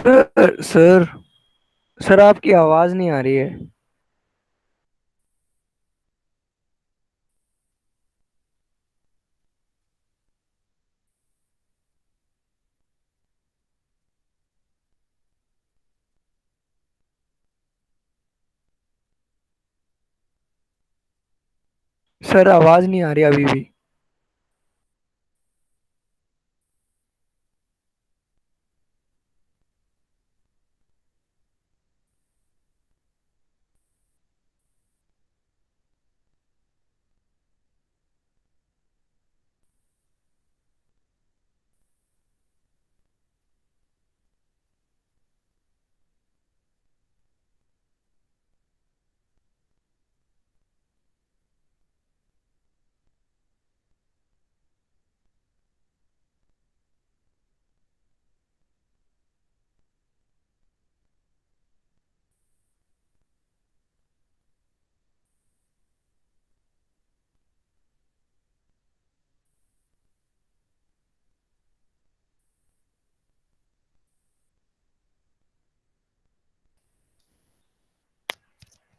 Sir sir sir आपकी आवाज नहीं आ रही है। सर आवाज नहीं आ रही अभी भी।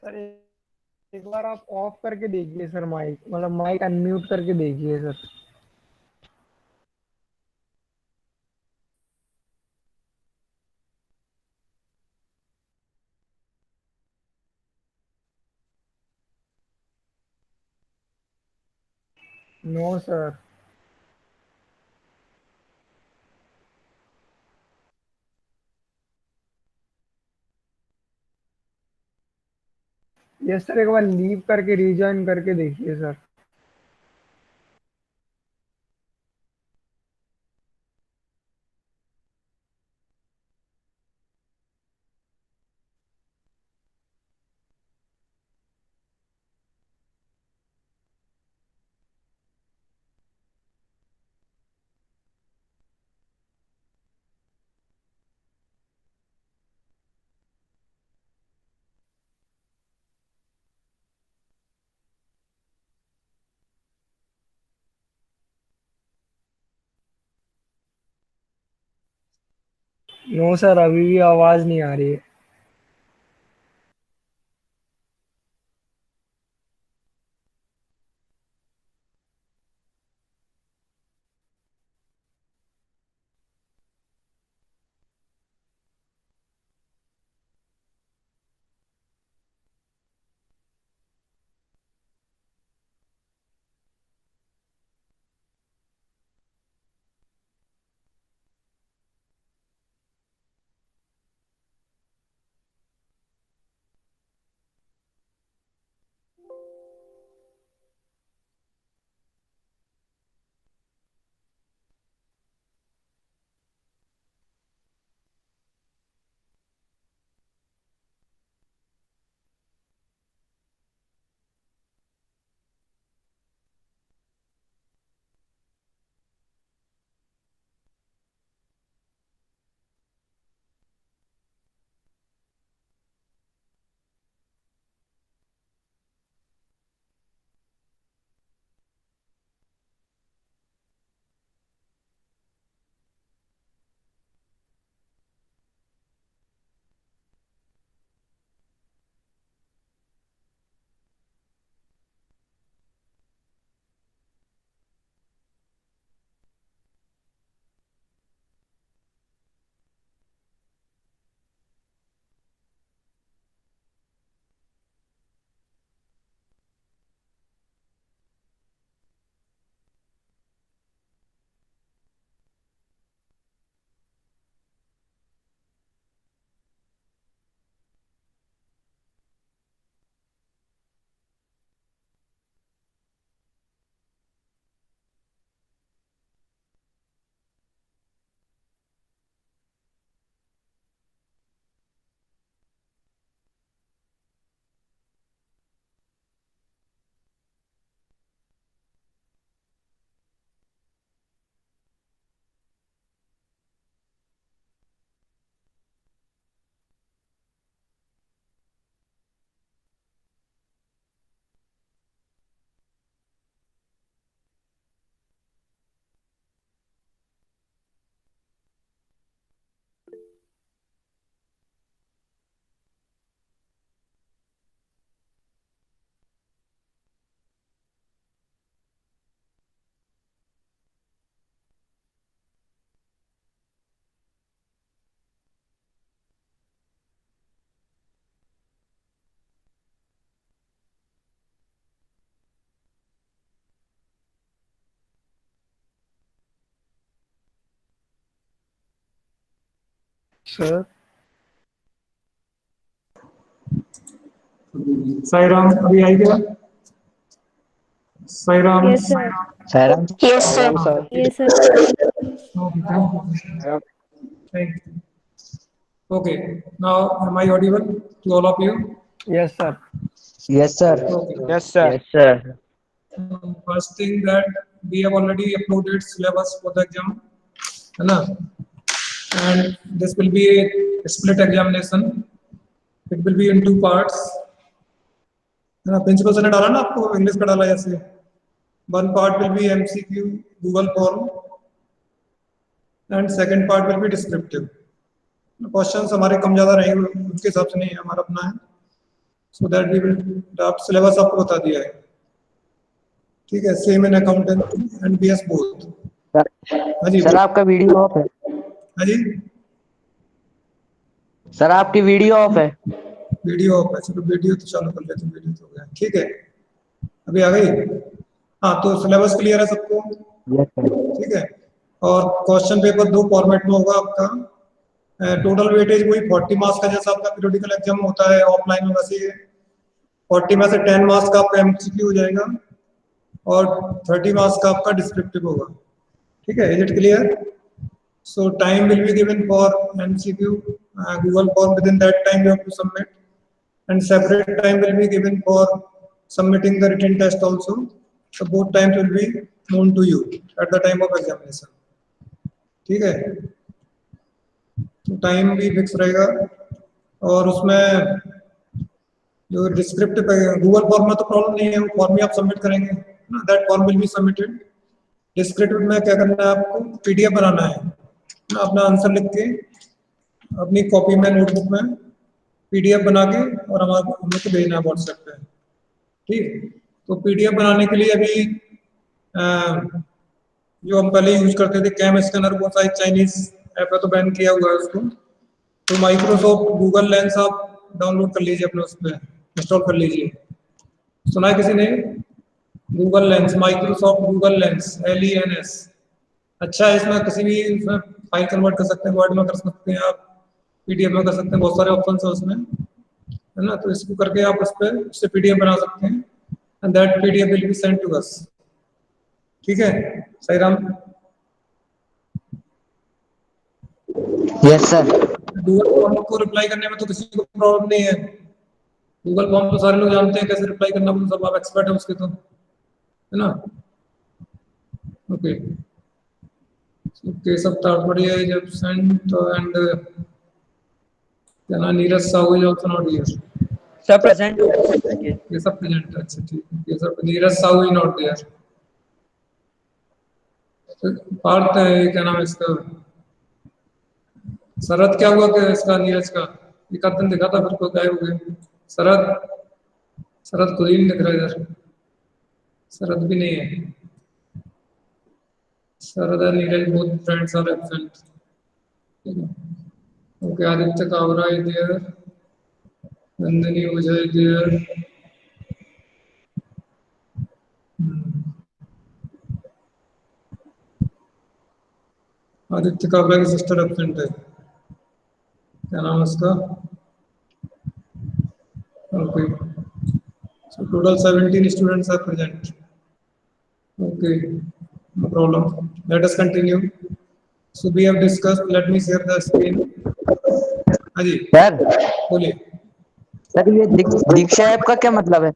सर एक बार आप ऑफ करके देखिए सर, माइक मतलब माइक अनम्यूट करके देखिए sir. No sir. Yes sir, एक बार लीव करके रिज्वाइन करके देखिए सर। नो सर, अभी भी आवाज नहीं आ रही है। सर। साई राम, अभी आई क्या? Sai Ram. Yes sir. Sairam Yes, sir. Sir. Yes sir. Okay, now am I audible to all of you? Yes sir. Yes sir. Okay. Yes, sir. Yes sir. First thing that we have already uploaded syllabus for the exam, है ना? And this will be a split examination. It will be in two parts. है ना? Principal sir ने डाला ना आपको, English का डाला ऐसे. One part will be MCQ Google form and second part will be descriptive. Questions हमारे कम ज्यादा रहेंगे, उसके हिसाब से नहीं है, हमारा अपना है. So that we will draft syllabus आपको बता दिया है. ठीक है, same in accountancy and BS both. हाँ जी सर आपका वीडियो ऑफ है। हाँ जी, सर आपकी वीडियो ऑफ है। वीडियो ऑफ है. चलो वीडियो तो चालू कर लेते हैं, वीडियो तो हो गया. ठीक है, अभी आ गई. हाँ, तो सिलेबस क्लियर है सबको? Yes sir. ठीक है. और क्वेश्चन पेपर दो फॉर्मेट में होगा आपका. टोटल वेटेज वही 40 मार्क्स का, जैसा आपका पीरियोडिकल एग्जाम होता है ऑफलाइन में, वैसे ही है. 40 में से 10 मार्क्स का आपका एमसीक्यू हो जाएगा और 30 मार्क्स का आपका डिस्क्रिप्टिव होगा. ठीक है, is it clear? So time will be given for MCQ Google form. Within that time you have to submit, and separate time will be given for submitting the written test also. So both times will be known to you at the time of examination. ठीक है, तो time भी fix रहेगा. और उसमें जो descriptive Google form में तो प्रॉब्लम नहीं है, वो फॉर्म ही आप सबमिट करेंगे ना. That form will be submitted. Descriptive में क्या करना है आपको? पीडीएफ बनाना है, अपना आंसर लिख के अपनी कॉपी में नोटबुक में पीडीएफ बना के और हम लोग को भेजना है व्हाट्सएप पे. ठीक, तो पीडीएफ बनाने के लिए अभी जो हम पहले यूज करते थे कैम स्कैनर, वो शायद चाइनीज ऐप है तो बैन किया हुआ है उसको. तो माइक्रोसॉफ्ट गूगल लेंस आप डाउनलोड कर लीजिए, अपने उस पर इंस्टॉल कर लीजिए. सुना है किसी ने? Google lens, Microsoft Google lens, LENS. अच्छा है, इसमें किसी भी इसमें फाइल कन्वर्ट कर सकते हैं, वर्ड में कर सकते हैं आप, पीडीएफ में कर सकते हैं, बहुत सारे ऑप्शन है उसमें, है ना. तो इसको करके आप उस पर उससे पीडीएफ बना सकते हैं and that PDF will be send to us. ठीक है, सही Ram? Yes sir. Google form को रिप्लाई करने में तो किसी को प्रॉब्लम नहीं है. गूगल फॉर्म तो सारे लोग जानते हैं कैसे रिप्लाई करना, वो सब आप एक्सपर्ट है उसके, तो है ना. Okay, Keshav Tadpadiya is absent and क्या नाम, Neeraj Sahu is also not here. Sir present. Keshav present, अच्छा ठीक है. Keshav, Neeraj Sahu is not there. Partha है, क्या नाम है इसका, शरद. क्या हुआ कि इसका, नीरज का एक आध दिन दिखा था, फिर कोई गायब हो गए. शरद, शरद खुद ही नहीं दिख रहा इधर. शरद भी नहीं है. शरद and Neeraj both friends are absent. Okay, Aditya Kavra is there. Nandini Ojha is there. Aditya कावरा की सिस्टर एब्सेंट है, क्या नाम है उसका? Okay, so total 17 students are present. Okay, no problem. Let us continue. So we have discussed. Let me share the screen. हाँ जी sir. बोलिए. Sir ये दीक्षा ऐप का क्या मतलब है?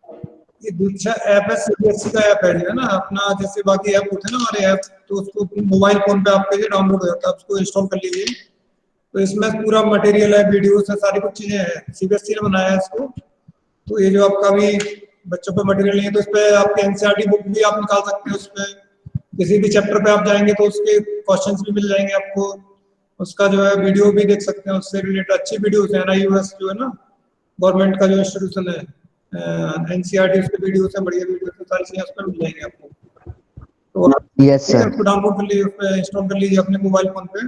ये दीक्षा ऐप है, सीबीएसई का ऐप है, जो है ना अपना, जैसे बाकी ऐप होते हैं ना हमारे ऐप, तो उसको मोबाइल फोन पे आपके लिए डाउनलोड हो जाता है, उसको इंस्टॉल कर लीजिए. तो इसमें पूरा मटेरियल है, वीडियोस है, सारी कुछ चीजें हैं. सीबीएसई ने बनाया है इसको. तो ये जो आपका भी बच्चों पे मटेरियल नहीं है, तो इस पे आपके एनसीईआरटी बुक भी आप निकाल सकते हैं. उसमें किसी भी चैप्टर पे आप जाएंगे तो उसके क्वेश्चंस भी मिल जाएंगे आपको. उसका जो है वीडियो भी देख सकते हैं, उससे रिलेटेड अच्छी वीडियोस है. NIUS जो है ना, गवर्नमेंट का जो इंस्टीट्यूशन है, एनसीईआरटी, उसके वीडियोस है, बढ़िया वीडियोस है, सारी चीजें उसमें मिल जाएंगी आपको. तो यस सर। उसको डाउनलोड कर लीजिए, उस पर इंस्टॉल कर लीजिए अपने मोबाइल फोन पे.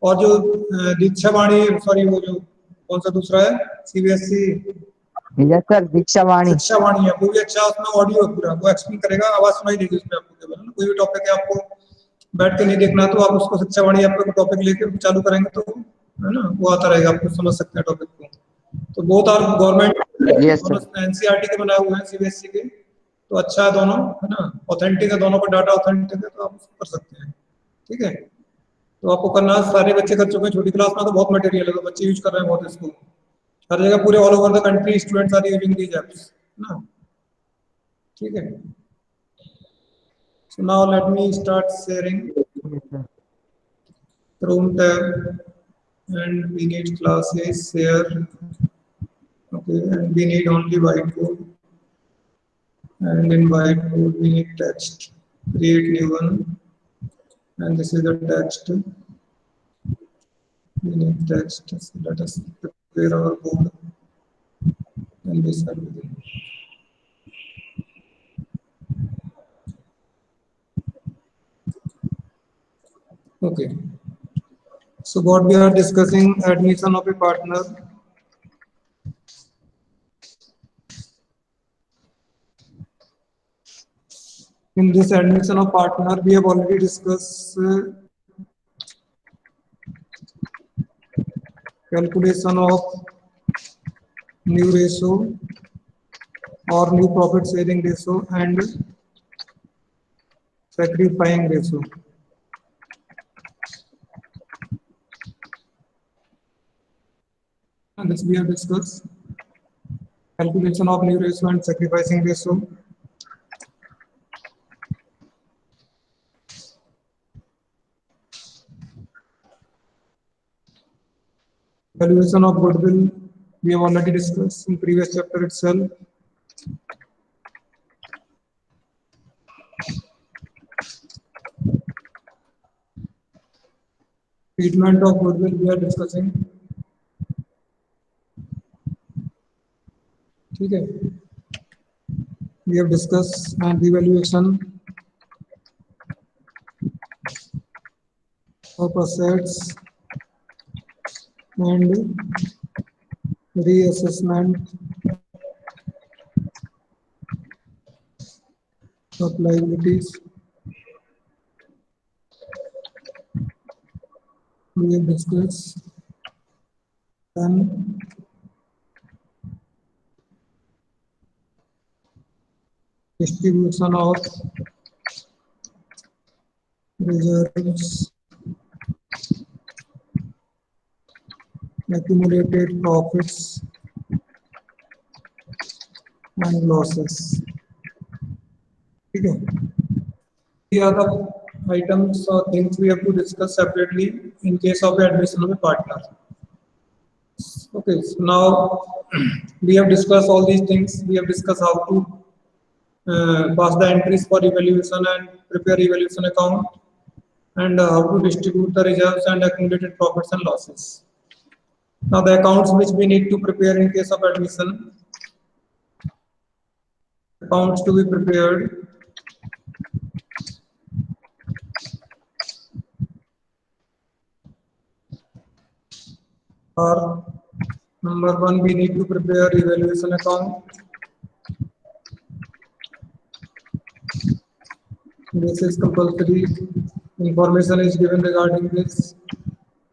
और जो दीक्षा वाणी, सॉरी वो जो कौन सा दूसरा है, सीबीएसई यस सर, दीक्षा वाणी। शिक्षा वाणी है, वो भी अच्छा, उसमें ऑडियो है पूरा, वो एक्सप्लेन करेगा, आवाज सुनाई देगी उसमें आपको. केवल कोई भी टॉपिक है आपको बैठ के नहीं देखना, तो आप उसको शिक्षा वाणी ऐप पे टॉपिक लेके चालू करेंगे तो है ना, वो आता रहेगा, आपको समझ सकते हैं टॉपिक को। तो both are government, Yes, sir. दोनों एनसीईआरटी के बनाए हुए हैं, सीबीएसई के, तो अच्छा है दोनों, है ना, ऑथेंटिक है दोनों का, डाटा ऑथेंटिक है, तो आप उसको कर सकते हैं। ठीक है, तो आपको करना, सारे बच्चे कर चुके हैं, छोटी क्लास में तो बहुत मटेरियल है, तो बच्चे यूज कर रहे हैं बहुत इसको, हर जगह पूरे all over the country students are using these apps ना। ठीक है, so now let me start sharing Yes, sir. Chrome tab, and we need classes here. Okay, and we need only whiteboard, and in whiteboard we need text. Create new one, and this is the text. We need text. So let us prepare our board, and this are within. Okay, so what we are discussing, admission of a partner. In this admission of partner, we have already discussed calculation of new ratio or new profit sharing ratio and sacrificing ratio. And this we have discussed calculation of new ratio and sacrificing ratio. Valuation of goodwill we have already discussed in previous chapter itself. Treatment of goodwill we are discussing. ठीक है, we have discussed and revaluation of assets and reassessment of liabilities. We have discussed then distribution of reserves, accumulated profits and losses. ठीक है, these are the items or things we have to discuss separately in case of the admission of a partner. Okay, so now we have discussed all these things. We have discussed how to pass the entries for evaluation and prepare evaluation account, and how to distribute the reserves and accumulated profits and losses. Now the accounts which we need to prepare in case of admission. Accounts to be prepared. Or number one, we need to prepare evaluation account. This is compulsory. Information is given regarding this.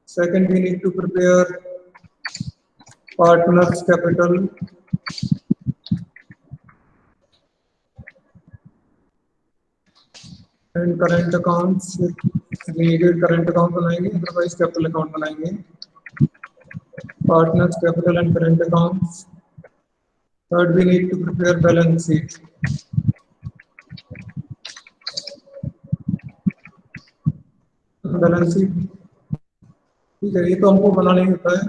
Second, we need to prepare partners capital. And current accounts. We needed current account बनाएंगे, otherwise capital account बनाएंगे. Partners capital and current accounts. Third, we need to prepare balance sheet. Balance sheet, ठीक है, ये तो हमको बनाना ही होता है।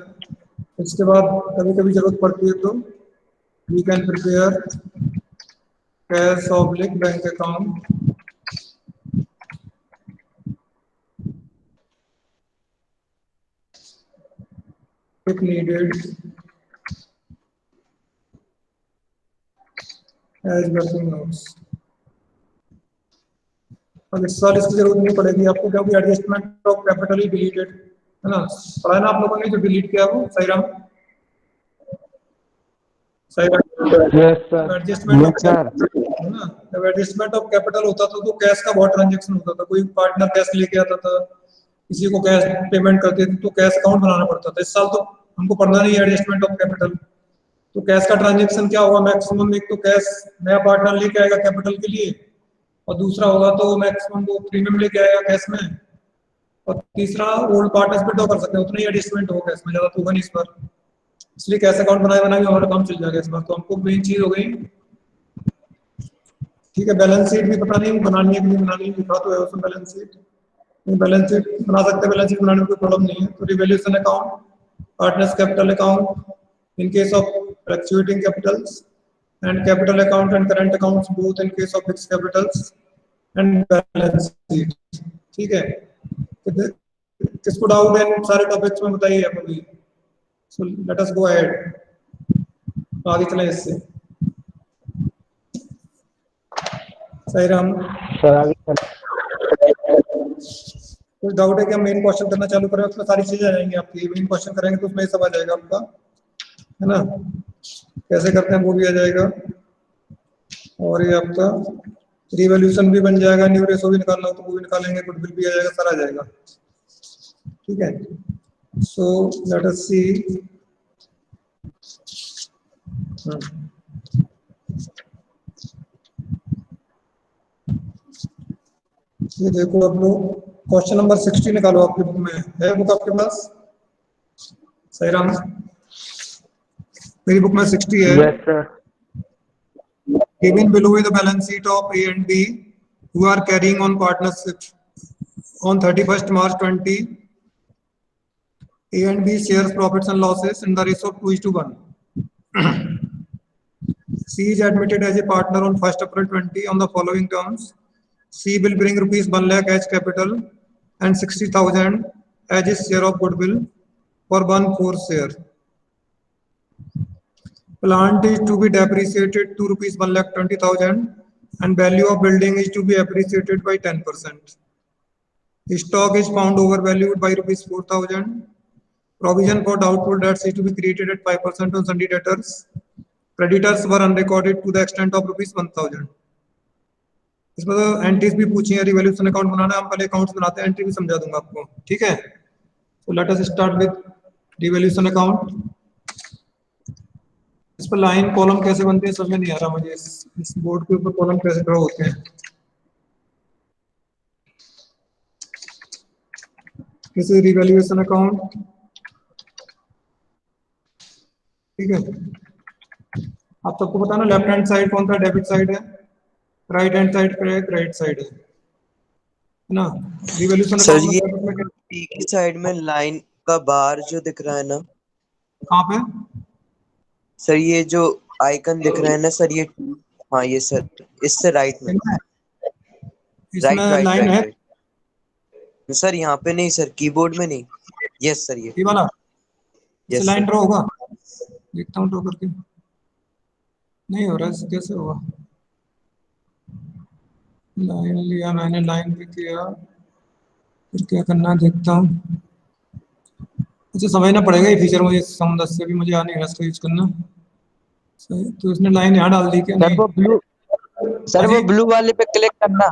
इसके बाद कभी कभी जरूरत पड़ती है तो we can prepare cash oblique bank account, if needed as working notes. अब इस साल इसकी जरूरत नहीं पड़ेगी आपको, क्योंकि adjustment of capital he deleted है ना, पढ़ा ना आप लोगों ने जो डिलीट किया वो Sahiram, Yes, sir. Adjustment of Yes, sir. है ना, जब एडजस्टमेंट ऑफ कैपिटल होता था तो कैश का बहुत ट्रांजेक्शन होता था, कोई पार्टनर कैश लेके आता था, किसी को कैश पेमेंट करते थे तो कैश अकाउंट बनाना पड़ता था। इस साल तो हमको पढ़ना नहीं है एडजस्टमेंट ऑफ कैपिटल, तो कैश का ट्रांजेक्शन क्या होगा मैक्सिमम, एक तो कैश नया पार्टनर लेके आएगा कैपिटल के लिए, और दूसरा होगा तो मैक्सिमम वो प्रीमियम लेके आएगा कैश में, और तीसरा ओल्ड पार्टनर्स पे ड्रॉ कर सकते हैं, उतना ही एडजस्टमेंट होगा कैश में, ज्यादा तो होगा नहीं इस बार। इसलिए कैश अकाउंट बनाए हमारा काम चल जाएगा इस बार। तो हमको मेन चीज हो गई, ठीक है। बैलेंस शीट भी पता नहीं बनानी है कि नहीं बनानी है, लिखा तो है उसमें बैलेंस शीट, बैलेंस शीट बना सकते हैं, बैलेंस शीट बनाने में कोई प्रॉब्लम नहीं है। तो revaluation account, partners capital account in case of fluctuating Capitals, and capital account and current accounts both in case of fixed Capitals, and balance sheet. ठीक है, तो किसको डाउट है सारे टॉपिक्स में बताइए आप अभी। So let us go ahead, आगे चलें इससे। सही राम, सर आगे कुछ डाउट है कि हम मेन क्वेश्चन करना चालू करें, उसमें सारी चीजें आ जाएंगी आपकी। मेन क्वेश्चन करेंगे तो उसमें ये सब आ जाएगा आपका, है ना। कैसे करते हैं वो भी आ जाएगा, और ये आपका रिवॉल्यूशन भी बन जाएगा, न्यू रेशो भी निकालना हो तो वो भी निकालेंगे, गुडविल भी आ जाएगा, सारा आ जाएगा। ठीक है, सो लेट अस सी। ये देखो आप लोग क्वेश्चन नंबर 60 निकालो, आपकी बुक में है, बुक आपके पास सही राम? मेरी बुक में 60 है। Yes sir. Given below is the balance sheet of A and B who are carrying on partnership on 31st March 20. A and B shares profits and losses in the ratio of 2:1. C is admitted as a partner on 1st April 20 on the following terms. C will bring rupees 1 lakh as capital and 60,000 as his share of goodwill for 1/4 share. Plant is to be depreciated to rupees 1,20,000 and value of building is to be appreciated by 10%. Stock is found overvalued by rupees 4,000. Provision for doubtful debts is to be created at 5% on sundry debtors. Creditors were unrecorded to the extent of rupees 1,000. इसमें तो entries भी पूछी है, revaluation account बनाना है, हम पहले accounts बनाते हैं, एंट्री भी समझा दूंगा आपको। ठीक है, तो let us start with revaluation account. इस पर लाइन कॉलम कैसे बनते हैं समझ में नहीं आ रहा मुझे, इस बोर्ड के ऊपर कॉलम कैसे ड्रॉ होते हैं। This is revaluation account. ठीक है, आप सबको पता ना लेफ्ट हैंड साइड कौन सा डेबिट साइड है, right hand side credit side है ना। रिवैल्यूएशन अकाउंट में की साइड में लाइन का बार जो दिख रहा है ना, कहाँ पे सर ये जो आइकन दिख रहा है ना सर, ये हाँ ये सर इससे राइट में, इसमें लाइन है सर, यहाँ पे नहीं सर, कीबोर्ड में नहीं। यस सर, ये वाला यस लाइन ड्रॉ होगा, देखता हूँ ड्रॉ करके, नहीं हो रहा है कैसे होगा। लाइन लिया मैंने, लाइन पे किया, फिर क्या करना देखता हूँ। अच्छा समझना पड़ेगा ये फीचर, मुझे समझ से भी मुझे आ नहीं रहा इसको यूज करना। सही, तो इसने लाइन यहाँ डाल दी क्या? सर वो ब्लू, सर वो ब्लू वाले पे क्लिक करना।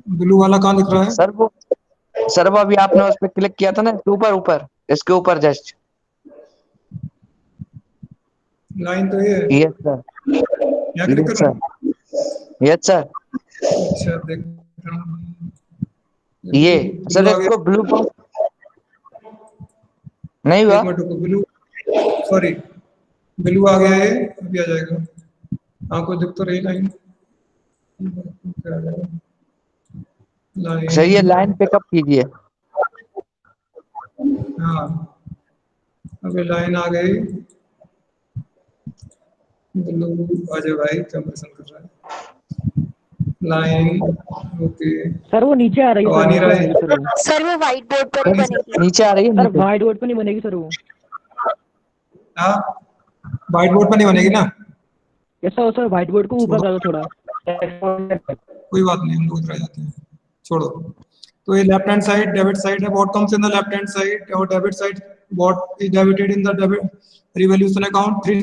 ब्लू वाला कहाँ दिख रहा है? सर वो अभी आपने उस पे क्लिक किया था ना, ऊपर ऊपर इसके ऊपर जस्ट। लाइन तो ये है। यस सर, यहाँ क्लिक यस करूँ? Sir, yes sir. अच्छा देखता हूँ, ये सर इसको ब्लू नहीं हुआ, ब्लू, सॉरी ब्लू आ गया है, अभी आ जाएगा। आपको दिख तो रही लाइन, सर ये लाइन पिकअप कीजिए। हाँ अभी लाइन आ गई, ब्लू आ जाए भाई, क्या पसंद कर रहा है लाइन। ओके सर वो नीचे आ रही है, आ नहीं रहा है सर वो व्हाइट बोर्ड पर नहीं बनेगी। नीचे आ रही है, सर व्हाइट बोर्ड पे नहीं बनेगी सर वो। हाँ व्हाइट बोर्ड पर नहीं बनेगी ना? ऐसा हो सर, व्हाइट बोर्ड को ऊपर कर दो थोड़ा। कोई बात नहीं, हम लोग उतर जाते हैं, छोड़ो। तो ये left hand side debit side है, what comes in the left hand side और debit side, what is debited in the debit revaluation account, three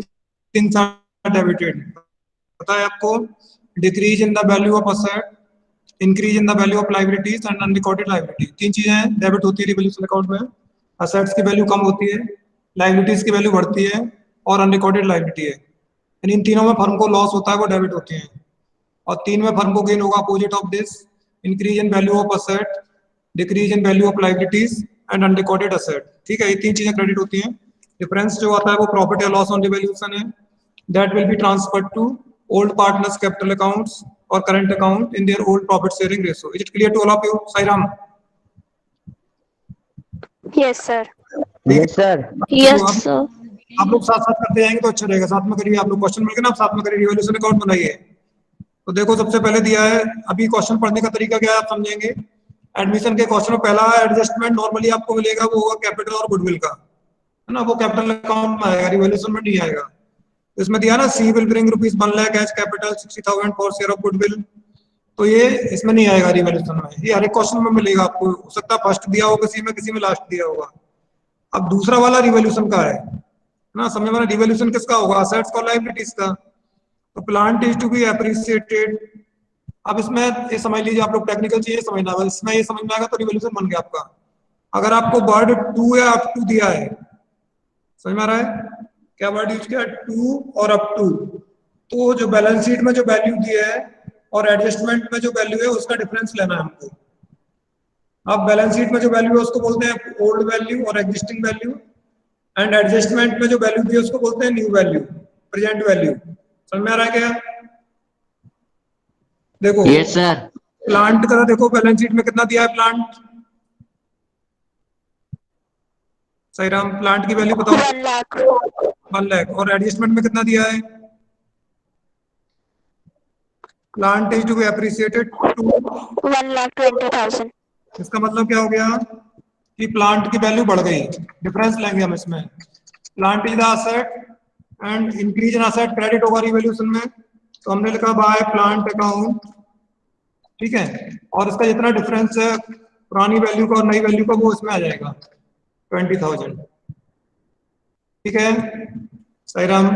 things are debited. पता है आपको? Decrease in the value of asset, increase in the value of liabilities and unrecorded liability. तीन चीजें हैं, debit होती है revaluation account में, assets की वैल्यू कम होती है, लाइबिलिटीज की वैल्यू बढ़ती है और अनरिकॉर्डेड लाइबिलिटी है। यानी इन तीनों में फर्म को लॉस होता है वो डेबिट होती है, और तीन में फर्म को गेन होगा opposite of this, increase in value of asset, decrease in value of liabilities and unrecorded asset. ठीक है, ये तीन चीजें क्रेडिट होती हैं। डिफरेंस जो आता है वो प्रॉफिट या लॉस ऑन रिवोल्यूशन है, that will be transferred to old partners capital accounts और current account in their old profit sharing ratio. Is it clear to all of you? Sairam? Yes sir. Yes sir. Yes sir. आप लोग साथ साथ करते जाएंगे तो अच्छा रहेगा, साथ में करिए। आप लोग क्वेश्चन मिल गए ना, आप साथ में करिए, रिवोल्यूशन अकाउंट बनाइए। तो देखो सबसे पहले दिया है, अभी क्वेश्चन पढ़ने का तरीका क्या है आप समझेंगे। एडमिशन के क्वेश्चन में पहला एडजस्टमेंट नॉर्मली आपको मिलेगा, वो होगा कैपिटल और गुडविल का, है ना, वो कैपिटल अकाउंट में आएगा, रिवोल्यूशन में नहीं आएगा। इसमें दिया ना, she will bring rupees 1 lakh as capital, 60,000 for share of goodwill, तो ये इसमें नहीं आएगा रिवोल्यूशन में। ये हर एक क्वेश्चन में मिलेगा आपको, हो सकता है फर्स्ट दिया हो किसी में लास्ट दिया होगा। अब दूसरा वाला रिवोल्यूशन का है ना, समझ में? रिवोल्यूशन किसका होगा? असेट्स का, लायबिलिटीज का। तो plant is to be appreciated. अब इसमें ये समझ लीजिए, आप लोग टेक्निकल चीजें समझना है, इसमें ये समझ में आएगा तो रिवोल्यूशन बन गया आपका। अगर आपको वर्ड टू या अप टू दिया है, समझ में आ रहा है क्या वर्ड यूज किया? टू और अप टू, तो जो बैलेंस शीट में जो वैल्यू दिया है और एडजस्टमेंट में जो वैल्यू है उसका डिफरेंस लेना है हमको। अब बैलेंस शीट में जो वैल्यू है उसको बोलते हैं ओल्ड वैल्यू और एग्जिस्टिंग वैल्यू, एंड एडजस्टमेंट में जो वैल्यू दी है उसको बोलते हैं न्यू वैल्यू, प्रेजेंट वैल्यू। समझ में आ रहा है क्या? देखो यस सर। प्लांट का देखो बैलेंस शीट में कितना दिया है प्लांट, साईराम प्लांट की वैल्यू बताओ? 1 लाख। 1 लाख। और एडजस्टमेंट में कितना दिया है? Plant is to be appreciated to 1,20,000। इसका मतलब क्या हो गया कि प्लांट की वैल्यू बढ़ गई, डिफरेंस लेंगे हम इसमें। Plant is the asset and increase in asset credit होगा रिवोल्यूशन में, तो हमने लिखा बाय प्लांट अकाउंट, ठीक है। और इसका जितना डिफरेंस है पुरानी वैल्यू का और नई वैल्यू का वो इसमें आ जाएगा 20,000, ठीक है Sairam?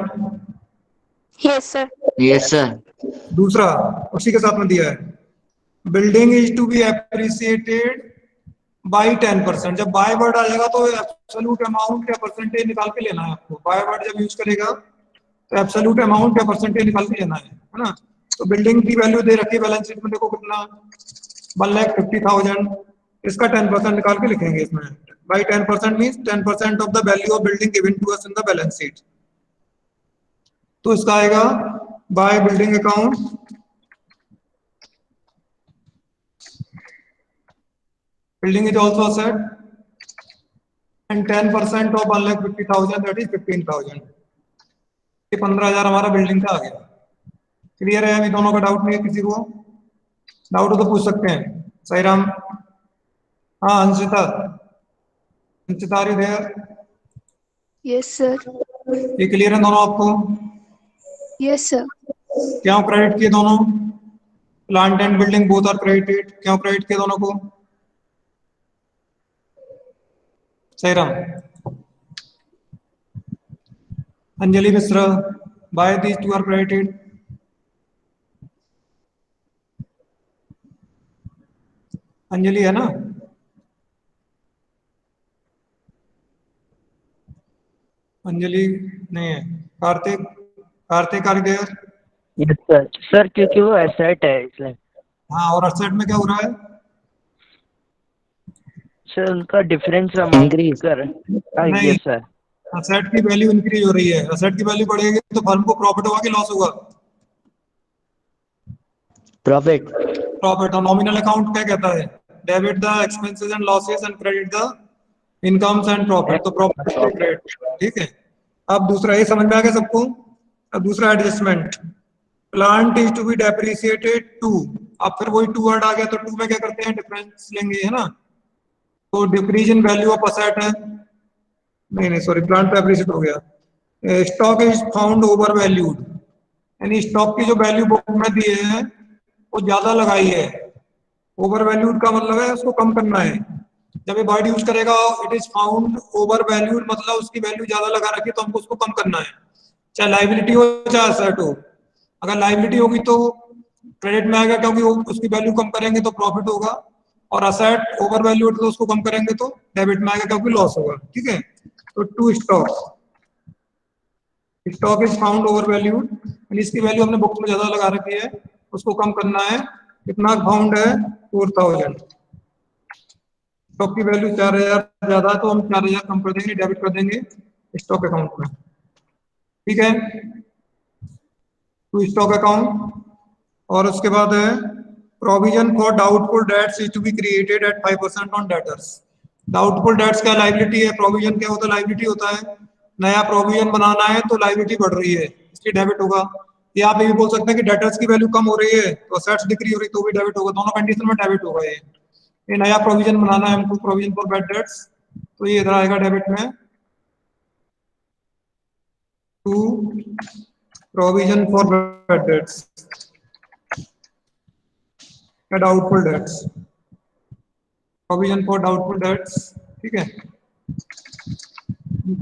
Yes sir. Yes sir. दूसरा उसी के साथ में दिया है, building is to be appreciated by 10%। जब बाय वर्ड आ जाएगा तो एब्सोल्यूट अमाउंट या परसेंटेज निकाल के लेना है आपको। बाय वर्ड जब यूज करेगा तो एब्सोल्यूट अमाउंट या परसेंटेज निकाल के लेना है ना। तो बिल्डिंग की वैल्यू दे रखी है बैलेंस शीट में, देखो कितना 1,50,000, इसका 10% निकाल के लिखेंगे इसमें। By 10% means 10% of the value of building given to us in the balance sheet. तो इसका आएगा by building account, building is also asset, and 10% of 1,50,000 that is 15,000। ये 15,000 हमारा बिल्डिंग का आ गया। क्लियर है? अभी दोनों का डाउट नहीं है? किसी को डाउट हो तो पूछ सकते हैं। साईराम? हाँ Anshita, Anshita are you there? Yes sir. ये क्लियर है दोनों आपको? Yes sir. क्यों क्रेडिट किए दोनों? Plant and building both are credited. क्यों क्रेडिट किए दोनों को? Sairam? Anjali Mishra, by these two are credited. Anjali है ना? अंजलि नहीं है। Kartik? Kartik are there? Yes sir. Sir क्योंकि वो एसेट है इसलिए। हाँ, और असेट में क्या हो रहा है? सर उनका डिफरेंस अमाउंट Increase। कर। नहीं, यस सर। असेट की वैल्यू इंक्रीज हो रही है। असेट की वैल्यू बढ़ेगी तो फर्म को प्रॉफिट होगा कि लॉस होगा? प्रॉफिट। प्रॉफिट। और नॉमिनल अकाउंट क्या कहता है? Debit the expenses and losses and credit the incomes and profit. तो प्रॉफिट और क्रेडिट, ठीक है। अब दूसरा ये समझ में आ गया सबको? अब दूसरा adjustment, plant is to be depreciated to. अब फिर वही टू वर्ड आ गया, तो टू में क्या करते हैं? डिफरेंस लेंगे, है ना। तो decrease in value of asset है, नहीं सॉरी, प्लांट पे एप्रिसिएट हो गया। Stock is found over valued, यानी स्टॉक की जो वैल्यू बुक में दी है वो ज्यादा लगाई है। ओवर वैल्यूड का मतलब है उसको कम करना है। जब ये वर्ड यूज करेगा it is found over valued, मतलब उसकी वैल्यू ज्यादा लगा रखी है तो हमको उसको कम करना है, चाहे लाइबिलिटी हो चाहे असेट हो। अगर लाइबिलिटी होगी तो क्रेडिट में आएगा क्योंकि उसकी वैल्यू कम करेंगे तो प्रॉफिट होगा, और असेट ओवर वैल्यूड तो उसको कम करेंगे तो डेबिट में आएगा क्योंकि लॉस होगा। ठीक है, तो to stock, stock is found over valued, इसकी वैल्यू हमने बुक्स में ज्यादा लगा रखी है, उसको कम करना है। कितना फाउंड है? 4000। स्टॉक की वैल्यू 4000 ज्यादा है तो हम 4000 कम कर देंगे, डेबिट कर देंगे स्टॉक अकाउंट में। ठीक है, टू स्टॉक अकाउंट। और उसके बाद है provision for doubtful debts is to be created at 5% on debtors. Doubtful debts क्या लाइबिलिटी है, प्रोविजन क्या होता है? लाइबिलिटी होता है। नया प्रोविजन बनाना है तो लाइबिलिटी बढ़ रही है, इसलिए डेबिट होगा। या आप ये भी बोल सकते हैं कि डेटर्स की वैल्यू कम हो रही है तो असेट्स डिक्री हो रही है तो भी डेबिट होगा। दोनों कंडीशन में डेबिट होगा। ये नया प्रोविजन बनाना है हमको, प्रोविजन फॉर बैड डेट्स, तो ये इधर आएगा डेबिट में। To provision for bad debts या doubtful debts, provision for doubtful debts. ठीक है,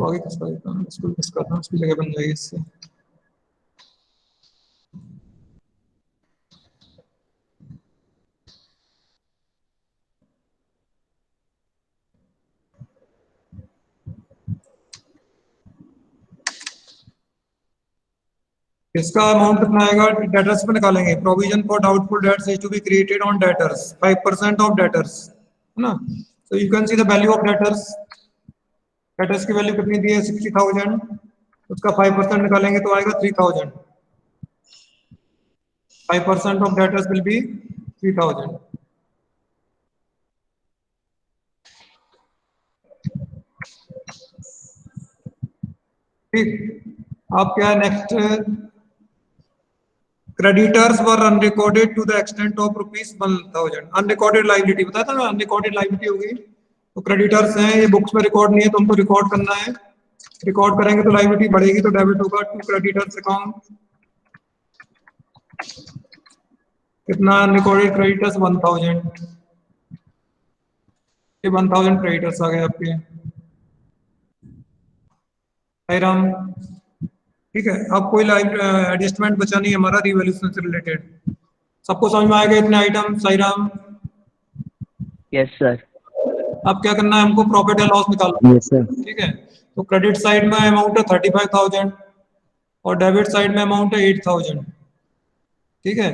आगे किसका देता हूं, इसको मिस करता हूं, इसकी जगह बन जाएगी इससे। इसका अमाउंट कितना आएगा? डेटर्स पे निकालेंगे। Provision for doubtful debts is to be created on debtors, 5% of debtors, है ना। So you can see the value of debtors. Debtors की वैल्यू कितनी दी है? 60,000। उसका 5% निकालेंगे तो आएगा 3000। 5% ऑफ डेटर्स विल बी 3000। ठीक, अब क्या है next? Creditors were unrecorded to the extent of ₹1000। Unrecorded liability बताया था ना, अनरिकॉर्डेड लाइबिलिटी होगी। तो क्रेडिटर्स हैं, ये बुक्स में रिकॉर्ड नहीं है तो हमको रिकॉर्ड करना है। रिकॉर्ड करेंगे तो लाइबिलिटी बढ़ेगी तो डेबिट होगा। टू क्रेडिटर्स अकाउंट, कितना अनरिकॉर्डेड क्रेडिटर्स? 1000। ये 1000 क्रेडिटर्स आ गए आपके। राम, ठीक है। अब कोई एडजस्टमेंट बचा नहीं हमारा रिवैल्यूएशन से रिलेटेड। सबको समझ में आएगा इतने आइटम? Sairam, yes sir. अब क्या करना है हमको? प्रॉफिट एंड लॉस निकालना। Yes sir. ठीक है, तो क्रेडिट साइड में अमाउंट है 35,000 और डेबिट साइड में अमाउंट है 8,000। ठीक है,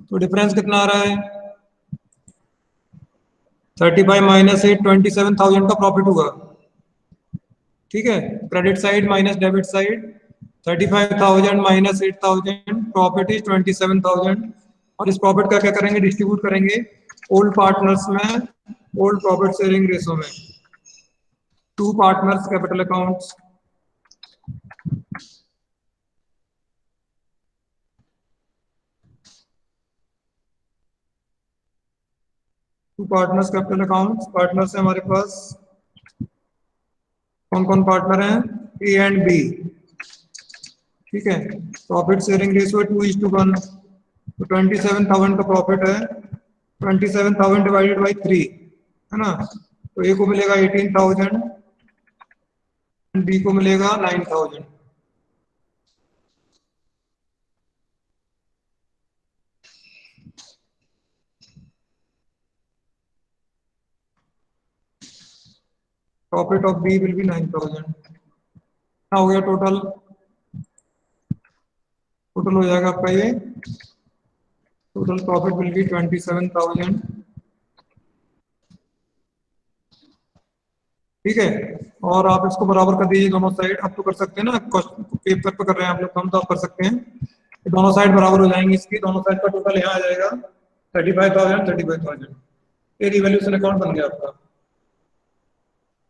तो डिफरेंस कितना आ रहा है? 35 माइनस 8, 27,000 का प्रॉफिट होगा। ठीक है, credit side minus debit side, 35,000 minus 8,000, profit is 27,000। और इस प्रॉफिट का क्या करेंगे? डिस्ट्रीब्यूट करेंगे ओल्ड पार्टनर्स में, ओल्ड प्रॉफिट शेयरिंग रेशो में। To partners capital accounts, to partners capital accounts. Partners है हमारे पास, कौन कौन पार्टनर हैं? A and B. ठीक है, प्रॉफिट शेयरिंग रेशियो 2:1। तो 27,000 का प्रॉफिट है, 27,000 डिवाइडेड बाई 3, है ना। तो ए को मिलेगा 18,000, बी को मिलेगा 9,000। Profit of B will be 9,000। क्या हो गया टोटल? टोटल हो जाएगा आपका ये, टोटल प्रॉफिट विल बी 27,000। ठीक है, और आप इसको बराबर कर दीजिए दोनों साइड। अब तो कर सकते हैं ना, पेपर पे कर रहे हैं आप लोग, हम तो आप कर सकते हैं। दोनों साइड बराबर हो जाएंगी इसकी, दोनों साइड का टोटल यहाँ आ जाएगा 35,000, 35,000। ये रिवैल्यूएशन अकाउंट बन गया आपका।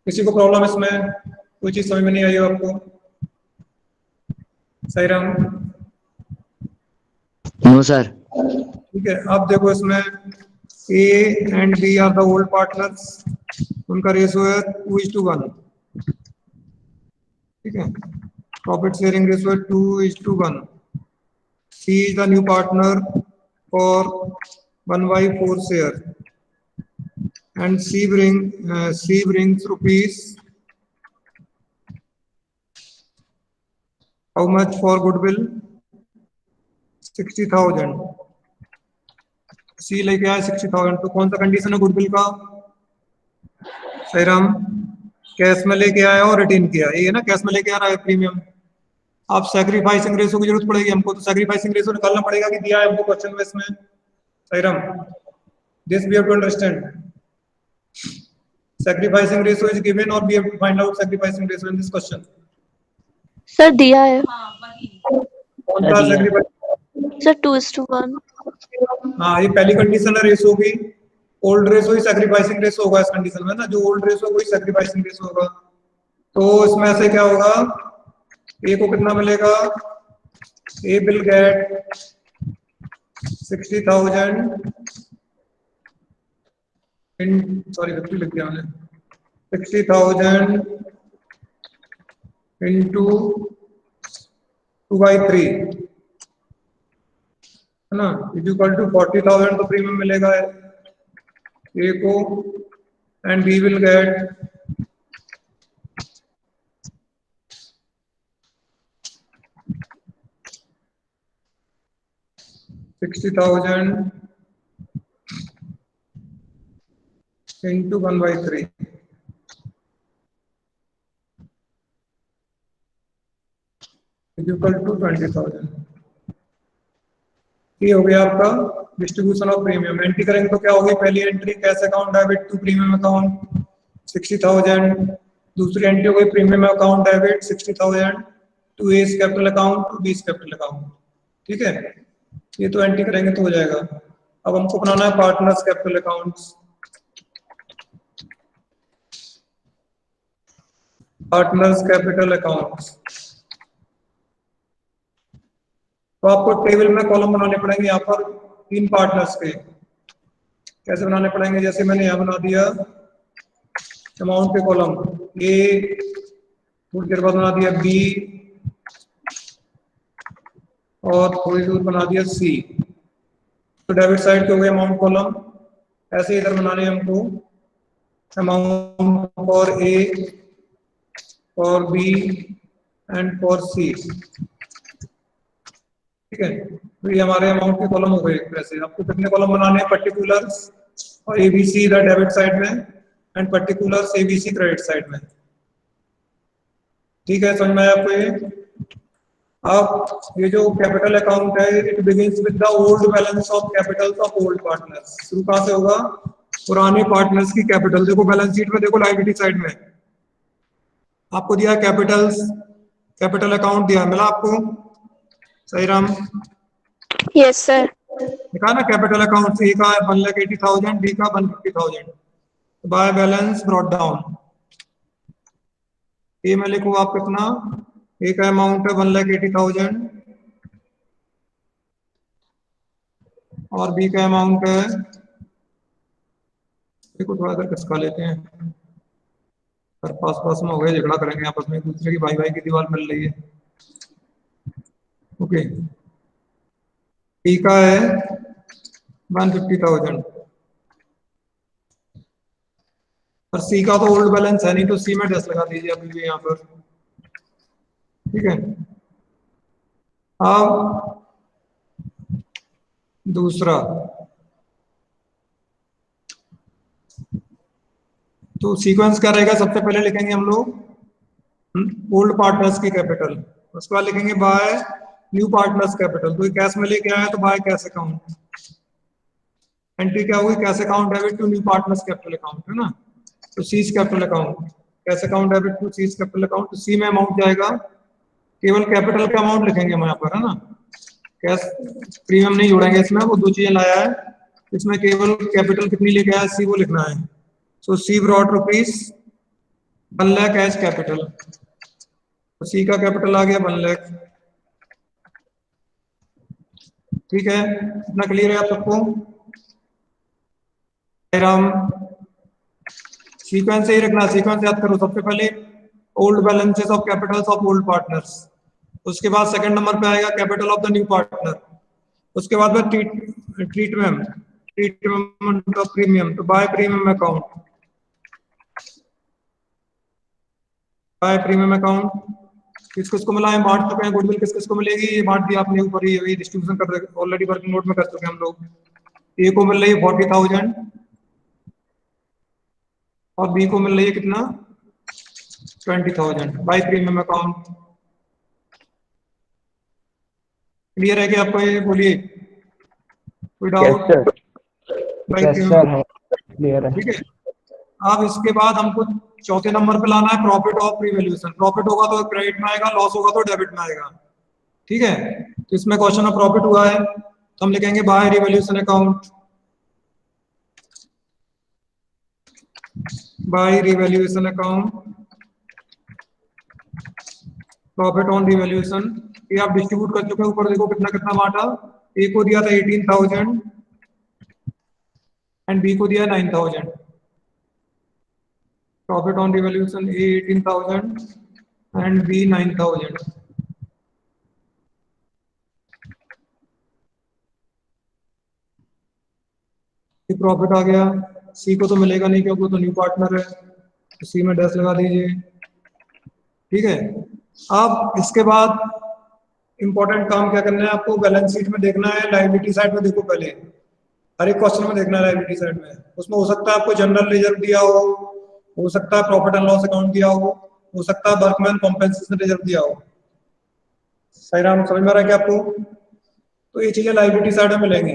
किसी को प्रॉब्लम इसमें? कोई चीज समझ में नहीं आई हो आपको? सही राम, नो सर। ठीक है। अब देखो इसमें A and B are the old partners, उनका रेशियो है 2:1। ठीक है, प्रॉफिट शेयरिंग रेशियो है 2:1। C is the new partner for 1/4 share and C brings rupees how much for goodwill? 60,000 C लेके आया 60,000, तो कौन सा कंडीशन है गुडविल का? सही राम, कैश में लेके आया और रिटेन किया, ये है ना, कैश में लेके आ रहा है प्रीमियम। अब सैक्रिफाइसिंग रेशो की जरूरत पड़ेगी हमको, तो सैक्रिफाइसिंग रेशो निकालना पड़ेगा कि दिया है हमको क्वेश्चन में इसमें। सही Ram, this we have to understand, sacrificing ratio is given or we have to find out sacrificing ratio in this question. Sir दिया है कौन सा sacrifice? सर 2:1। हाँ, ये पहली कंडीशन है रेशो की, ओल्ड रेशो ही सैक्रिफाइसिंग रेशो होगा इस कंडीशन में ना, जो ओल्ड रेशो वही सैक्रिफाइसिंग रेशो होगा। तो इसमें से क्या होगा, ए को कितना मिलेगा? ए विल गेट 60,000 इन, सॉरी 50 लिख दिया मैंने, 60,000 इंटू 2/3 है ना, इक्वल टू 40,000 तो प्रीमियम मिलेगा ए को, and B will get 60,000 into 1/3 is equal to 20,000। ये हो गया आपका डिस्ट्रीब्यूशन ऑफ प्रीमियम। एंट्री करेंगे तो क्या होगी? पहली entry cash account debit to premium account 60,000, दूसरी एंट्री हो गई premium account debit 60,000 to A's capital account to B's capital account. ठीक है, ये तो एंट्री करेंगे तो हो जाएगा। अब हमको बनाना है partners capital accounts. Partners capital accounts, तो आपको टेबल में कॉलम बनाने पड़ेंगे यहाँ पर तीन पार्टनर्स के। कैसे बनाने पड़ेंगे? जैसे मैंने यहाँ बना दिया अमाउंट के कॉलम ए, थोड़ी देर बाद बना दिया बी, और थोड़ी दूर बना दिया सी। तो डेबिट साइड के हो गए अमाउंट कॉलम। ऐसे इधर बनाने हमको amount for A, for B and for C. ठीक है, तो ये हमारे अमाउंट के कॉलम हो गए। वैसे आपको कितने कॉलम बनाने हैं? पर्टिकुलर्स और एबीसी इधर डेबिट साइड में and particulars ABC credit side में। ठीक है, समझ में आया आपको ये? अब ये जो कैपिटल अकाउंट है, it begins with the old balance of capitals of old partners. शुरू कहां से होगा? पुराने पार्टनर्स की कैपिटल। देखो बैलेंस शीट में, देखो लायबिलिटी साइड में आपको दिया कैपिटल्स, कैपिटल अकाउंट दिया, मिला आपको? सही राम? Yes sir. देखा ना, कैपिटल अकाउंट से का 1,80,000, बी का 150,000। By balance brought down. A में लिखो आप कितना, ए का अमाउंट है 1,80,000 और बी का अमाउंट है, देखो थोड़ा देर खिसका लेते हैं, पर पास में हो गए, झगड़ा करेंगे आपस में, एक दूसरे की भाई भाई की दीवार मिल रही है। ओके, बी का है 150,000 और सी का तो ओल्ड बैलेंस है नहीं, तो सी में डैश लगा दीजिए अभी भी यहाँ पर। ठीक है, अब दूसरा, तो सीक्वेंस क्या रहेगा? सबसे पहले लिखेंगे हम लोग ओल्ड पार्टनर्स की कैपिटल, उसके बाद लिखेंगे बाय न्यू पार्टनर्स कैपिटल। तो कैश में लेके आया तो बाय कैश अकाउंट। एंट्री क्या होगी? Cash account debit to new partners capital account, है ना। तो C's capital account, cash account debit to C's capital account. तो सी में अमाउंट जाएगा, केवल कैपिटल का अमाउंट लिखेंगे हम यहाँ पर, है ना। कैश प्रीमियम नहीं जोड़ेंगे इसमें, वो दो चीजें लाया है, इसमें केवल कैपिटल कितनी लेके आया सी वो लिखना है। So C brought rupees 1 lakh as capital, तो सी का कैपिटल आ गया 1 लाख। ठीक है, इतना क्लियर है आप सबको? सीक्वेंस ही रखना, सीक्वेंस याद करो। सबसे पहले old balances of capitals of old partners, उसके बाद सेकंड नंबर पे आएगा capital of the new partner, उसके बाद में ट्रीटमेंट ऑफ प्रीमियम। तो by premium account, by premium account किस किसको मिला है? बांट चुके हैं गुडविल, किस किसको मिलेगी? ये बांट दिया आपने ऊपर ही, डिस्ट्रीब्यूशन कर रहे, ऑलरेडी वर्किंग नोट में कर चुके हैं हम लोग। ए को मिल रही है 40,000 और बी को मिल रही है कितना 20,000 बाई प्रीमियम अकाउंट। क्लियर है कि आपको ये? बोलिए कोई yes doubt? Sir. By yes premium, sir है, क्लियर है। ठीक है। अब इसके बाद हमको चौथे नंबर पे लाना है प्रॉफिट ऑफ रिवैल्यूएशन। प्रॉफिट होगा तो क्रेडिट में आएगा, लॉस होगा तो डेबिट में आएगा, ठीक है। तो इसमें क्वेश्चन ऑफ प्रॉफिट हुआ है तो हम लिखेंगे by revaluation account, by revaluation account, profit on revaluation. ये आप डिस्ट्रीब्यूट कर चुके हैं, ऊपर देखो कितना कितना बांटा। ए को दिया था 18,000 एंड बी को दिया 9,000। Profit on revaluation A 18,000 and B 9,000। ये प्रॉफिट आ गया। सी को तो मिलेगा नहीं क्योंकि वो तो न्यू पार्टनर है, तो सी में डैश लगा दीजिए, ठीक है। अब इसके बाद इंपॉर्टेंट काम क्या करना है आपको, बैलेंस शीट में देखना है। लायबिलिटी साइड में देखो, पहले हर एक क्वेश्चन में देखना है लायबिलिटी साइड में। उसमें हो सकता है आपको जनरल रिजर्व दिया हो सकता है प्रॉफिट एंड लॉस अकाउंट दिया हो सकता है वर्कमैन कॉम्पेंसेशन रिजर्व दिया हो। सही राम, समझ में आ रहा है क्या आपको? तो ये चीजें लायबिलिटी साइड में मिलेंगी,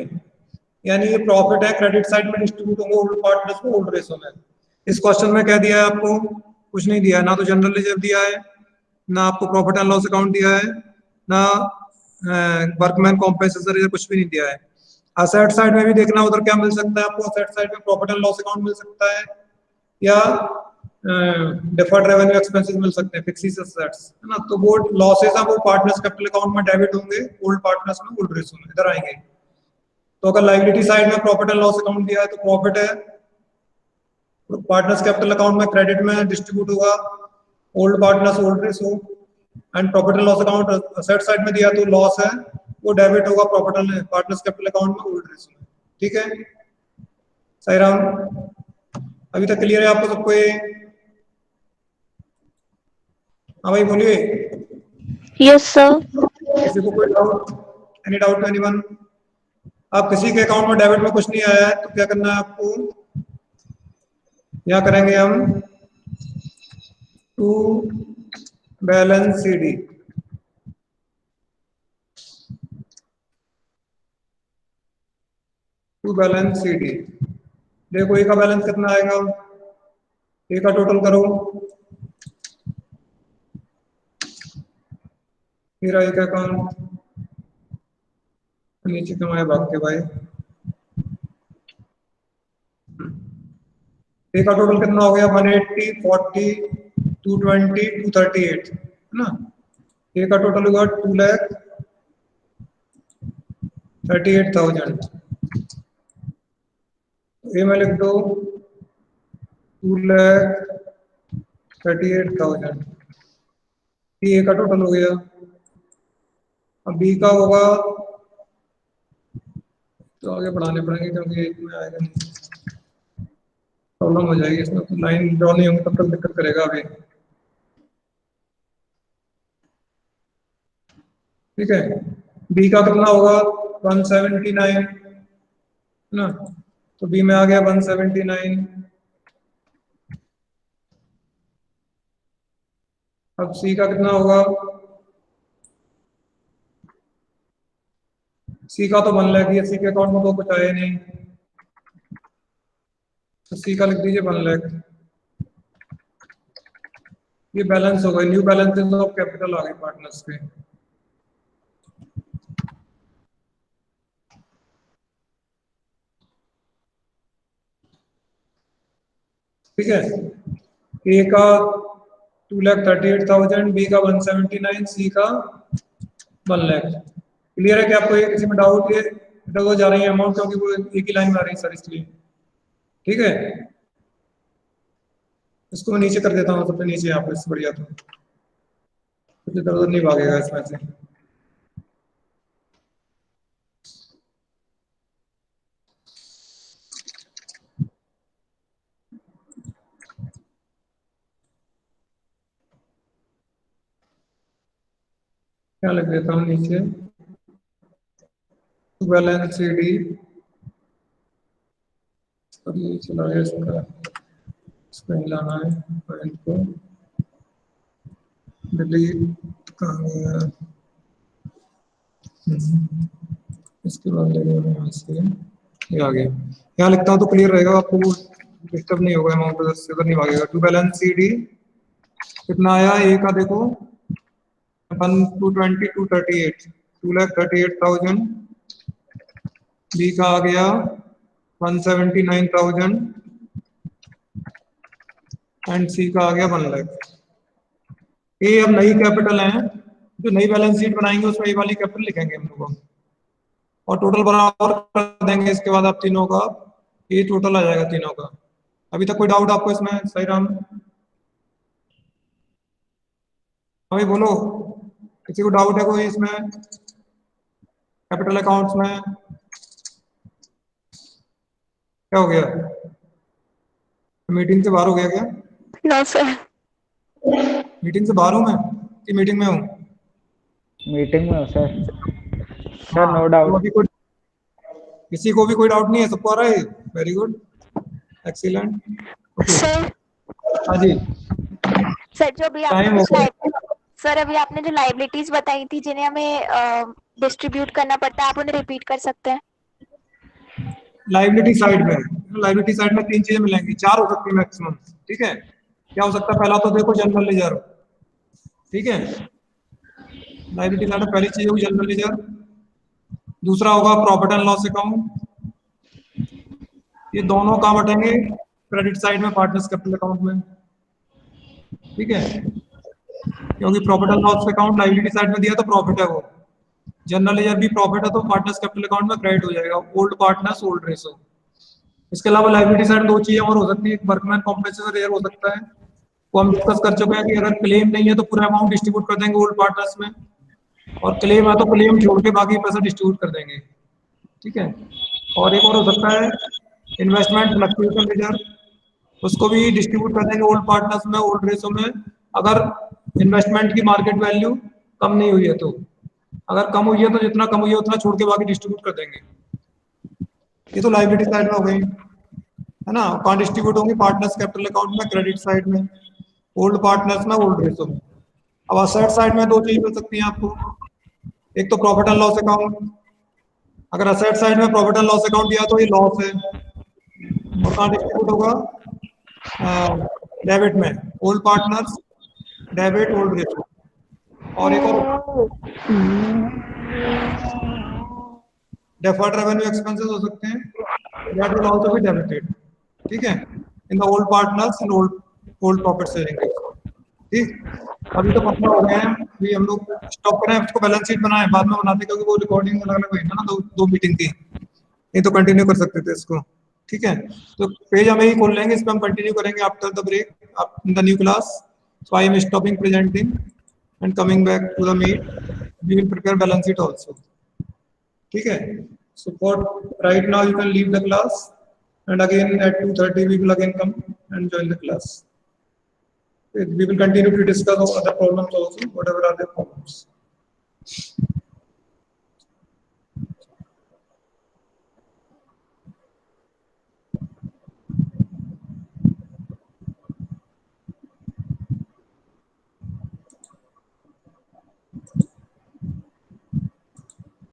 यानी ये प्रॉफिट है क्रेडिट साइड में डिस्ट्रीब्यूट होंगे ओल्ड पार्टनर्स को ओल्ड रेशो में। इस क्वेश्चन में क्या दिया है आपको? कुछ नहीं दिया है, ना तो जनरल रिजर्व दिया है, ना आपको प्रॉफिट एंड लॉस अकाउंट दिया है, ना वर्कमैन कॉम्पेंसेशन रिजर्व, कुछ भी नहीं दिया है। असेट साइड में भी देखना, उधर क्या मिल सकता है आपको? असेट साइड में प्रॉफिट एंड लॉस अकाउंट मिल सकता है या डिफर्ड रेवेन्यू एक्सपेंसेस मिल सकते हैं, फिक्स्ड एसेट्स, है ना। तो वो लॉसेस है वो पार्टनर्स कैपिटल अकाउंट में डेबिट होंगे, ओल्ड पार्टनर्स में ओल्ड रेशो में इधर आएंगे। तो अगर लायबिलिटी साइड में प्रॉफिट एंड लॉस अकाउंट दिया है तो प्रॉफिट है, पार्टनर्स कैपिटल अकाउंट में क्रेडिट में डिस्ट्रीब्यूट होगा, old partners old ratio. And profit and loss account asset side में दिया तो लॉस है, वो डेबिट होगा profit and partners capital account में ओल्ड रेशो में, ठीक है। सही राम, अभी तक क्लियर है आपको सबको ये? हाँ भाई बोलिए, Yes, sir. किसी को कोई doubt? Any doubt to anyone? आप किसी के अकाउंट में डेबिट में कुछ नहीं आया है तो क्या करना है आपको? यहाँ करेंगे हम to balance CD, to balance CD. देखो ए का बैलेंस कितना आएगा, ए का टोटल करो, मेरा एक अकाउंट नीचे कमाए भाग के भाई। ए का टोटल कितना हो गया? 180, 40, 220, 238, है ना। ए का टोटल हुआ 2,38,000। ए में लिख दो 2,38,000, ये ए का टोटल हो गया। अब बी का होगा तो आगे बढ़ाने पड़ेंगे क्योंकि एक में आएगा नहीं, प्रॉब्लम हो जाएगी इसमें, तो लाइन ड्रॉ नहीं होंगी तब तक दिक्कत करेगा अभी, ठीक है। बी का कितना होगा? 179, है ना। तो बी में आ गया 179। अब सी का कितना होगा? सी का तो 1 लाख ही है, सी के अकाउंट में तो कुछ आया नहीं, तो सी का लिख दीजिए 1 लाख। ये बैलेंस हो गए, न्यू बैलेंसेस ऑफ कैपिटल आ गए पार्टनर्स के, ठीक है। ए का 2,38,000, बी का 179, सी का 1 लाख। क्लियर है कि आपको ये किसी में डाउट? ये इधर उधर जा रही है अमाउंट क्योंकि वो एक ही लाइन में आ रही है सर, इसलिए, ठीक है। इसको मैं नीचे कर देता हूँ, सबसे नीचे यहाँ पे, इससे बढ़िया तो कुछ इधर उधर नहीं भागेगा इसमें से। क्या लिख देता हूँ नीचे? बैलेंस सी डी और ये चला है इसका, इसको हिलाना है पॉइंट को, डिलीट कहाँ गया, इसके बाद लेंगे यहाँ से, ये आ गया। यहाँ लिखता हूँ तो क्लियर रहेगा, आपको डिस्टर्ब नहीं होगा, अमाउंट उधर से उधर नहीं भागेगा। टू बैलेंस सी डी कितना आया, ए का देखो 220 238 2,38,000, बी का आ गया 179,000 एंड सी का आ गया 1 लाख। ये अब नई कैपिटल है, जो नई बैलेंस शीट बनाएंगे उसमें ये वाली कैपिटल लिखेंगे हम लोग, और टोटल बराबर कर देंगे इसके बाद आप तीनों का, ये टोटल आ जाएगा तीनों का। अभी तक कोई डाउट आपको इसमें? सही राम, अभी बोलो, किसी को डाउट है कोई इसमें कैपिटल अकाउंट्स में? क्या हो गया, मीटिंग से बाहर हो गया क्या? No sir. मीटिंग से बाहर हूँ मैं कि मीटिंग में हूँ? मीटिंग में हो सर। सर नो तो डाउट। अभी किसी को भी कोई डाउट नहीं है? सबको आ रहा है? Very good, excellent. सर हाँ जी, सर जो भी टाइम हो गया। सर अभी आपने जो लाइबिलिटीज बताई थी जिन्हें हमें डिस्ट्रीब्यूट करना पड़ता है, आप उन्हें रिपीट कर सकते हैं? लाइबिलिटी साइड में, लाइबिलिटी साइड में 3 चीजें मिलेंगी, 4 हो सकती है मैक्सिमम, ठीक है? क्या हो सकता है? पहला तो देखो जनरल लेजर, ठीक है, लाइबिलिटी साइड में पहली चीज होगी जनरल लेजर। दूसरा होगा प्रॉफिट एंड लॉस अकाउंट, ये दोनों कहाँ बटेंगे? क्रेडिट साइड में, पार्टनर्स कैपिटल अकाउंट में, ठीक है, क्योंकि profit and loss account liability side में दिया तो प्रॉफिट है वो, जनरल लेजर भी प्रॉफिट है तो पार्टनर्स कैपिटल अकाउंट में क्रेडिट हो जाएगा, ओल्ड पार्टनर्स ओल्ड रेशो। इसके अलावा लाइबिलिटी साइड 2 चीजें और हो सकती है, एक वर्कमैन कॉम्पेंसेशन रेयर हो सकता है, वो हम डिस्कस कर चुके हैं कि अगर क्लेम नहीं है तो पूरा अमाउंट डिस्ट्रीब्यूट कर देंगे ओल्ड पार्टनर्स में, और क्लेम है तो क्लेम छोड़ के बाकी पैसा डिस्ट्रीब्यूट कर देंगे, ठीक है। और एक और हो सकता है इन्वेस्टमेंट फ्लक्चुएशन रिजर्व, उसको भी डिस्ट्रीब्यूट कर देंगे ओल्ड पार्टनर्स में ओल्ड रेशो में, अगर इन्वेस्टमेंट की मार्केट वैल्यू कम नहीं हुई है तो, अगर कम हुई है तो जितना कम हुई है उतना छोड़ के बाकी डिस्ट्रीब्यूट कर देंगे। ये तो लाइबिलिटी साइड में हो गई, है ना? कहाँ डिस्ट्रीब्यूट होंगे? पार्टनर्स कैपिटल अकाउंट में, क्रेडिट साइड में, ओल्ड पार्टनर्स में ओल्ड रेशो में। अब असेट साइड में 2 चीज मिल सकती हैं आपको, एक तो प्रॉफिट एंड लॉस अकाउंट, अगर असेट साइड में प्रॉफिट एंड लॉस अकाउंट दिया तो ये लॉस है, और कहाँ डिस्ट्रीब्यूट होगा? डेबिट में, old partners debit old ratio. और एक और डेफर्ड रेवेन्यू एक्सपेंसेस हो सकते हैं, that will also be debited, ठीक है, in the old partners and old profit sharing, ठीक। अभी तो पता हो गया है, अभी हम लोग स्टॉप करें, इसको बैलेंस शीट बनाएं, बाद में बनाते क्योंकि वो रिकॉर्डिंग अलग अलग हुई ना, दो मीटिंग थी, नहीं तो कंटिन्यू कर सकते थे इसको, ठीक है। तो पेज हमें ही खोल लेंगे, इस पर हम कंटिन्यू करेंगे after the break, in the new class. So I am stopping presenting and coming back to the meet, we will prepare balance sheet also, ठीक है। So for right now you can leave the class, and again at 2:30 we will again come and join the class. We will continue to discuss other problems also, whatever are the problems.